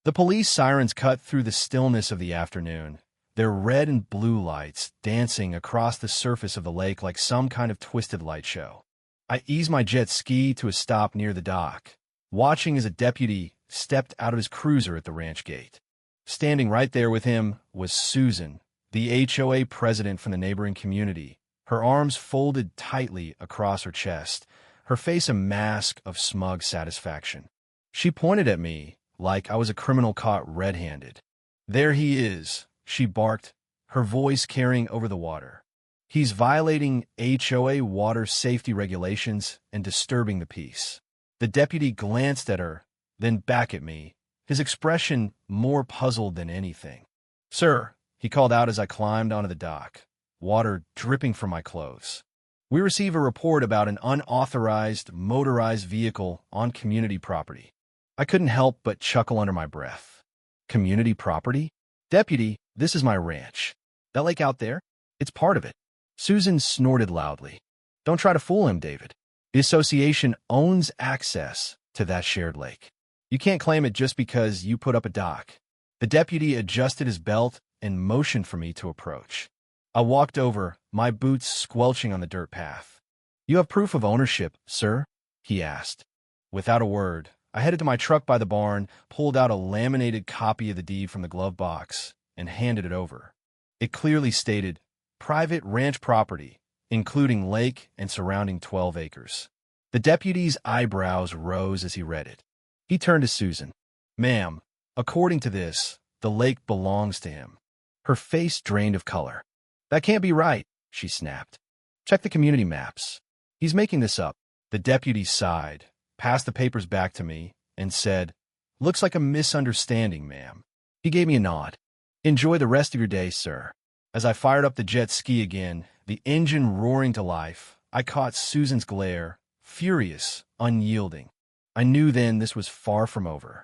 The police sirens cut through the stillness of the afternoon, their red and blue lights dancing across the surface of the lake like some kind of twisted light show. I eased my jet ski to a stop near the dock, watching as a deputy stepped out of his cruiser at the ranch gate. Standing right there with him was Susan, the HOA president from the neighboring community, her arms folded tightly across her chest, her face a mask of smug satisfaction. She pointed at me like I was a criminal caught red-handed. "There he is," she barked, her voice carrying over the water. "He's violating HOA water safety regulations and disturbing the peace." The deputy glanced at her, then back at me, his expression more puzzled than anything. "Sir," he called out as I climbed onto the dock, water dripping from my clothes. "We receive a report about an unauthorized motorized vehicle on community property." I couldn't help but chuckle under my breath. Community property? "Deputy, this is my ranch. That lake out there? It's part of it." Susan snorted loudly. "Don't try to fool him, David. The association owns access to that shared lake. You can't claim it just because you put up a dock." The deputy adjusted his belt and motioned for me to approach. I walked over, my boots squelching on the dirt path. "You have proof of ownership, sir?" he asked. Without a word, I headed to my truck by the barn, pulled out a laminated copy of the deed from the glove box, and handed it over. It clearly stated, "Private ranch property, including lake and surrounding 12 acres. The deputy's eyebrows rose as he read it. He turned to Susan. "Ma'am, according to this, the lake belongs to him." Her face drained of color. "That can't be right," she snapped. "Check the community maps. He's making this up." The deputy sighed, passed the papers back to me, and said, "Looks like a misunderstanding, ma'am." He gave me a nod. "Enjoy the rest of your day, sir." As I fired up the jet ski again, the engine roaring to life, I caught Susan's glare, furious, unyielding. I knew then this was far from over.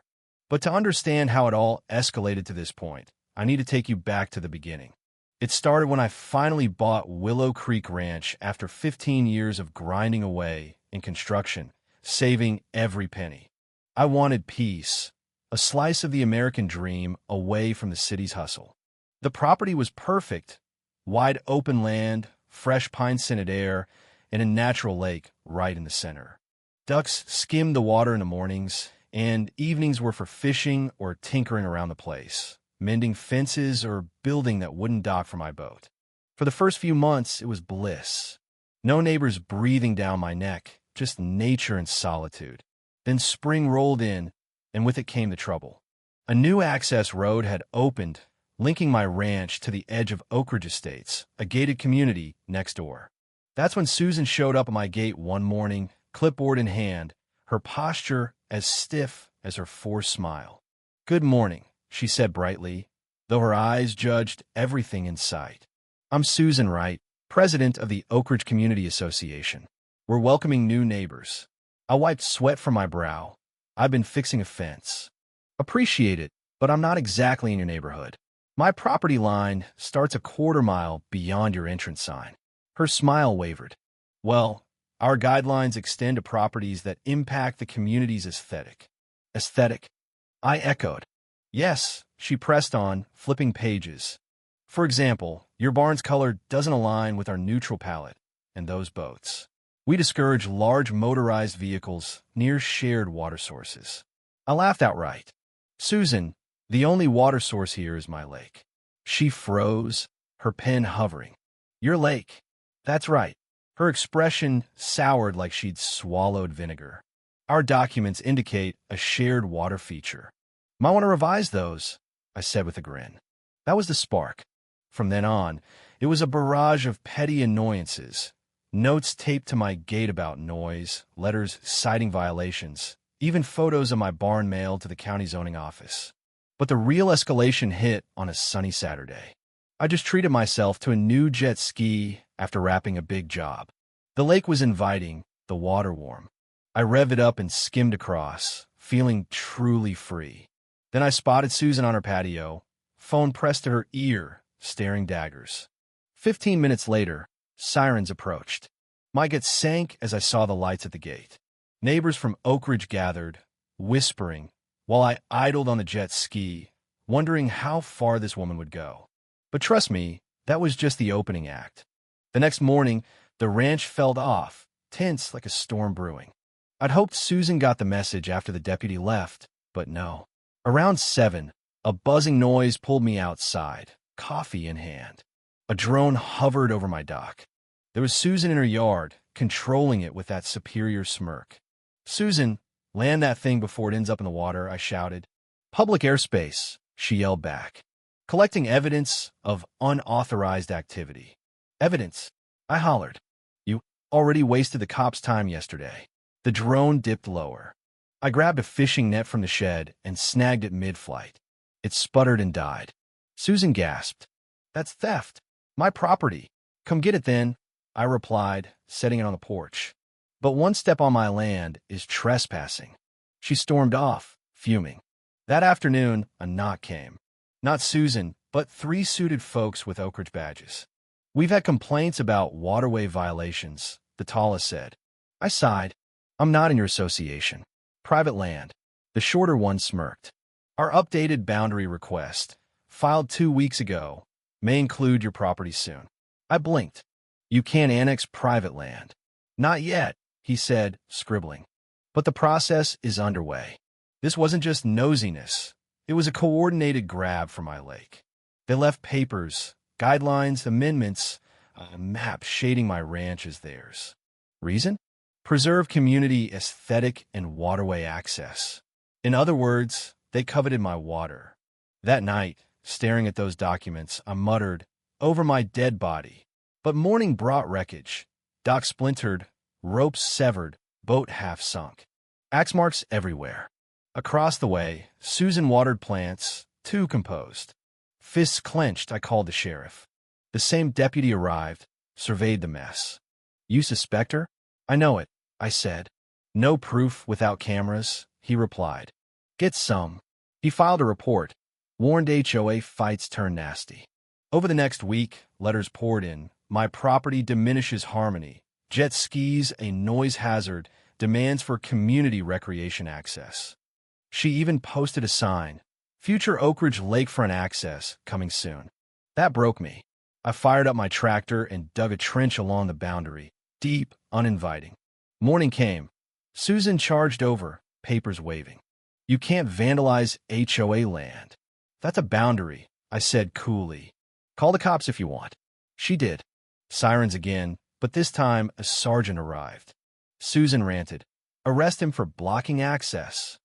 But to understand how it all escalated to this point, I need to take you back to the beginning. It started when I finally bought Willow Creek Ranch after 15 years of grinding away in construction, saving every penny. I wanted peace, a slice of the American dream away from the city's hustle. The property was perfect, wide open land, fresh pine-scented air, and a natural lake right in the center. Ducks skimmed the water in the mornings, and evenings were for fishing or tinkering around the place, mending fences or building that wooden dock for my boat. For the first few months, it was bliss. No neighbors breathing down my neck, just nature and solitude. Then spring rolled in, and with it came the trouble. A new access road had opened, linking my ranch to the edge of Oak Ridge Estates, a gated community next door. That's when Susan showed up at my gate one morning, clipboard in hand, her posture as stiff as her forced smile. "Good morning," she said brightly, though her eyes judged everything in sight. "I'm Susan Wright, president of the Oak Ridge Community Association. We're welcoming new neighbors." I wiped sweat from my brow. "I've been fixing a fence." "Appreciate it, but I'm not exactly in your neighborhood. My property line starts a quarter-mile beyond your entrance sign." Her smile wavered. "Well, our guidelines extend to properties that impact the community's aesthetic." "Aesthetic?" I echoed. "Yes," she pressed on, flipping pages. "For example, your barn's color doesn't align with our neutral palette and those boats. We discourage large motorized vehicles near shared water sources." I laughed outright. "Susan, the only water source here is my lake." She froze, her pen hovering. "Your lake?" "That's right." Her expression soured like she'd swallowed vinegar. "Our documents indicate a shared water feature." "Might want to revise those," I said with a grin. That was the spark. From then on, it was a barrage of petty annoyances. Notes taped to my gate about noise, letters citing violations, even photos of my barn mailed to the county zoning office. But the real escalation hit on a sunny Saturday. I just treated myself to a new jet ski after wrapping a big job. The lake was inviting, the water warm. I revved it up and skimmed across, feeling truly free. Then I spotted Susan on her patio, phone pressed to her ear, staring daggers. 15 minutes later, sirens approached. My gut sank as I saw the lights at the gate. Neighbors from Oak Ridge gathered, whispering, while I idled on the jet ski, wondering how far this woman would go. But trust me, that was just the opening act. The next morning, the ranch felt off, tense like a storm brewing. I'd hoped Susan got the message after the deputy left, but no. Around 7, a buzzing noise pulled me outside, coffee in hand. A drone hovered over my dock. There was Susan in her yard, controlling it with that superior smirk. "Susan, land that thing before it ends up in the water," I shouted. "Public airspace," she yelled back. "Collecting evidence of unauthorized activity." "Evidence," I hollered. "You already wasted the cops' time yesterday." The drone dipped lower. I grabbed a fishing net from the shed and snagged it mid-flight. It sputtered and died. Susan gasped. "That's theft. My property. Come get it then," I replied, setting it on the porch. "But one step on my land is trespassing." She stormed off, fuming. That afternoon, a knock came. Not Susan, but 3 suited folks with Oak Ridge badges. "We've had complaints about waterway violations," the tallest said. I sighed. "I'm not in your association. Private land." The shorter one smirked. "Our updated boundary request, filed 2 weeks ago, may include your property soon." I blinked. "You can't annex private land." "Not yet," he said, scribbling. "But the process is underway." This wasn't just nosiness. It was a coordinated grab for my lake. They left papers, guidelines, amendments, a map shading my ranch as theirs. Reason? Preserve community aesthetic and waterway access. In other words, they coveted my water. That night, staring at those documents, I muttered, "Over my dead body." But morning brought wreckage. Dock splintered, ropes severed, boat half sunk. Axe marks everywhere. Across the way, Susan watered plants, 2 composed. Fists clenched, I called the sheriff. The same deputy arrived, surveyed the mess. "You suspect her?" "I know it," I said. "No proof without cameras," he replied. "Get some." He filed a report. Warned HOA fights turn nasty. Over the next week, letters poured in. My property diminishes harmony. Jet skis a noise hazard. Demands for community recreation access. She even posted a sign. Future Oak Ridge lakefront access coming soon. That broke me. I fired up my tractor and dug a trench along the boundary. Deep, uninviting. Morning came. Susan charged over, papers waving. "You can't vandalize HOA land." "That's a boundary," I said coolly. "Call the cops if you want." She did. Sirens again, but this time a sergeant arrived. Susan ranted. "Arrest him for blocking access."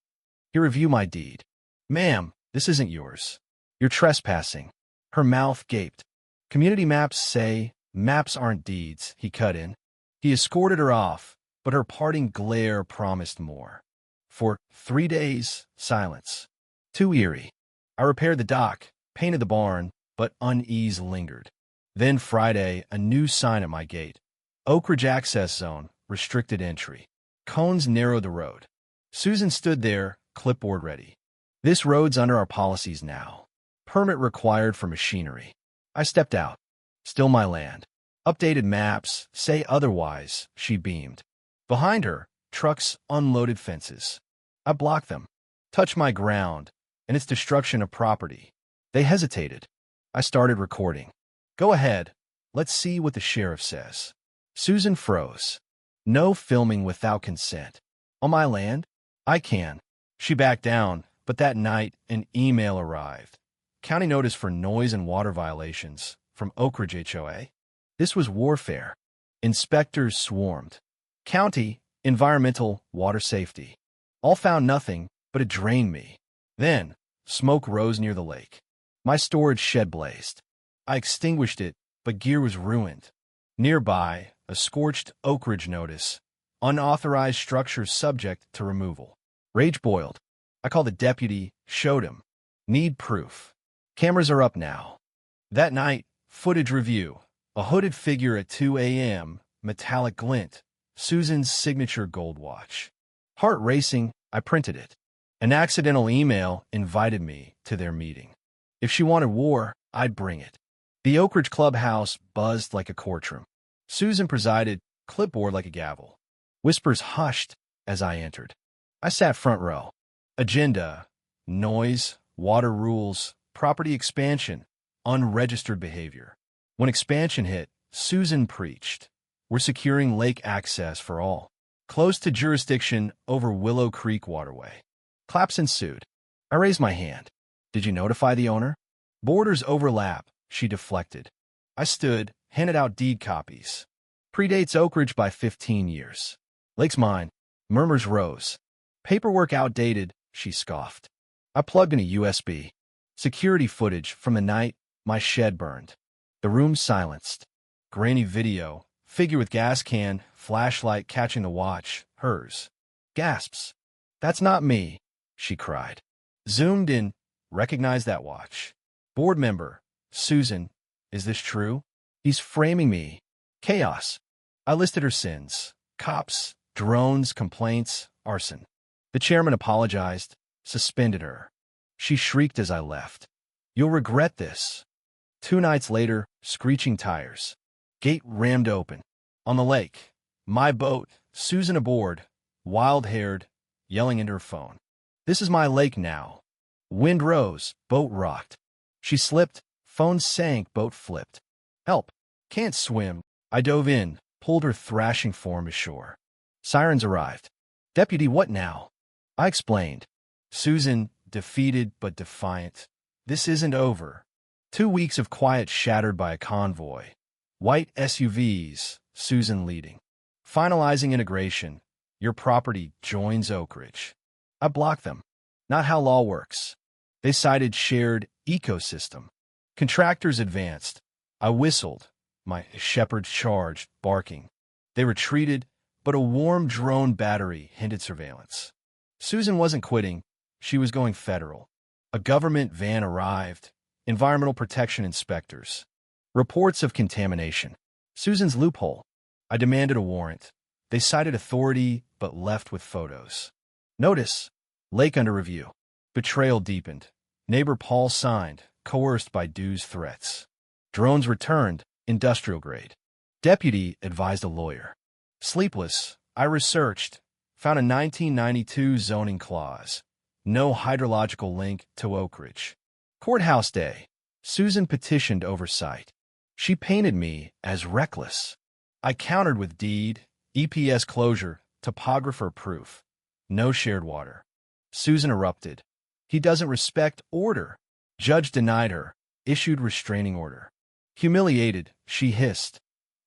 He reviewed my deed. "Ma'am, this isn't yours. You're trespassing." Her mouth gaped. "Community maps say maps aren't deeds," he cut in. He escorted her off, but her parting glare promised more. For 3 days, silence. Too eerie. I repaired the dock, painted the barn, but unease lingered. Then Friday, a new sign at my gate. "Oak Ridge Access Zone, restricted entry." Cones narrowed the road. Susan stood there, clipboard ready. "This road's under our policies now. Permit required for machinery." I stepped out. "Still my land. Updated maps say otherwise," she beamed. Behind her, trucks unloaded fences. I blocked them. Touch my ground, and it's destruction of property. They hesitated. I started recording. "Go ahead. Let's see what the sheriff says." Susan froze. "No filming without consent." "On my land? I can." She backed down, but that night an email arrived. County notice for noise and water violations from Oak Ridge HOA. This was warfare. Inspectors swarmed. County, environmental, water safety. All found nothing, but it drained me. Then, smoke rose near the lake. My storage shed blazed. I extinguished it, but gear was ruined. Nearby, a scorched Oak Ridge notice. Unauthorized structures subject to removal. Rage boiled. I called the deputy, showed him. "Need proof." "Cameras are up now." That night, footage review. A hooded figure at 2 a.m., metallic glint. Susan's signature gold watch. Heart racing, I printed it. An accidental email invited me to their meeting. If she wanted war, I'd bring it. The Oak Ridge clubhouse buzzed like a courtroom. Susan presided, clipboard like a gavel. Whispers hushed as I entered. I sat front row. Agenda, noise, water rules, property expansion, unregistered behavior. When expansion hit, Susan preached, "We're securing lake access for all." Close to jurisdiction over Willow Creek waterway. Claps ensued. I raised my hand. "Did you notify the owner?" "Borders overlap," she deflected. I stood, handed out deed copies. "Predates Oak Ridge by 15 years. Lake's mine." Murmurs rose. "Paperwork outdated," she scoffed. I plugged in a USB. Security footage from the night my shed burned. The room silenced. Grainy video, figure with gas can, flashlight catching the watch, hers. Gasps. "That's not me," she cried. Zoomed in, recognized that watch. Board member, "Susan, is this true?" "He's framing me." Chaos. I listed her sins. Cops, drones, complaints, arson. The chairman apologized, suspended her. She shrieked as I left. "You'll regret this." 2 nights later, screeching tires. Gate rammed open. On the lake. My boat, Susan aboard, wild-haired, yelling into her phone. "This is my lake now." Wind rose, boat rocked. She slipped, phone sank, boat flipped. "Help. Can't swim." I dove in, pulled her thrashing form ashore. Sirens arrived. "Deputy, what now?" I explained. Susan, defeated but defiant. "This isn't over." 2 weeks of quiet shattered by a convoy. White SUVs, Susan leading. Finalizing integration. "Your property joins Oak Ridge." I blocked them. Not how law works. They cited shared ecosystem. Contractors advanced. I whistled. My shepherd charged, barking. They retreated, but a warm drone battery hinted surveillance. Susan wasn't quitting. She was going federal. A government van arrived. Environmental protection inspectors. Reports of contamination. Susan's loophole. I demanded a warrant. They cited authority, but left with photos. Notice. Lake under review. Betrayal deepened. Neighbor Paul signed, coerced by dues threats. Drones returned, industrial grade. Deputy advised a lawyer. Sleepless, I researched, found a 1992 zoning clause. No hydrological link to Oak Ridge. Courthouse day. Susan petitioned oversight. She painted me as reckless. I countered with deed, EPS closure, topographer proof. No shared water. Susan erupted. "He doesn't respect order." Judge denied her, issued restraining order. Humiliated, she hissed,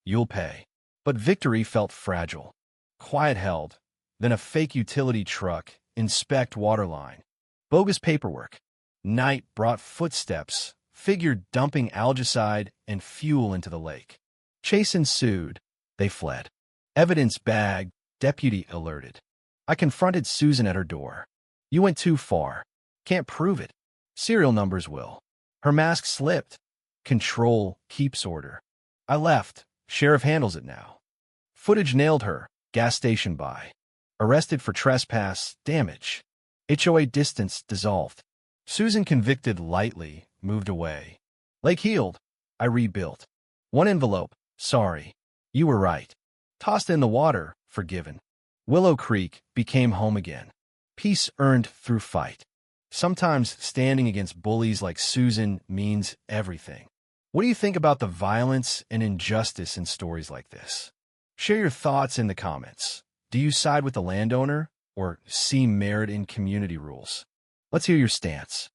"You'll pay." But victory felt fragile. Quiet held, then a fake utility truck, inspect waterline. Bogus paperwork. Night brought footsteps, figure dumping algicide and fuel into the lake. Chase ensued. They fled. Evidence bagged, deputy alerted. I confronted Susan at her door. "You went too far. Can't prove it. Serial numbers will." Her mask slipped. Control keeps order. I left. Sheriff handles it now. Footage nailed her. Gas station buy. Arrested for trespass, damage. HOA distance dissolved. Susan convicted lightly, moved away. Lake healed. I rebuilt. 1 envelope. "Sorry. You were right." Tossed in the water, forgiven. Willow Creek became home again. Peace earned through fight. Sometimes standing against bullies like Susan means everything. What do you think about the violence and injustice in stories like this? Share your thoughts in the comments. Do you side with the landowner or see merit in community rules? Let's hear your stance.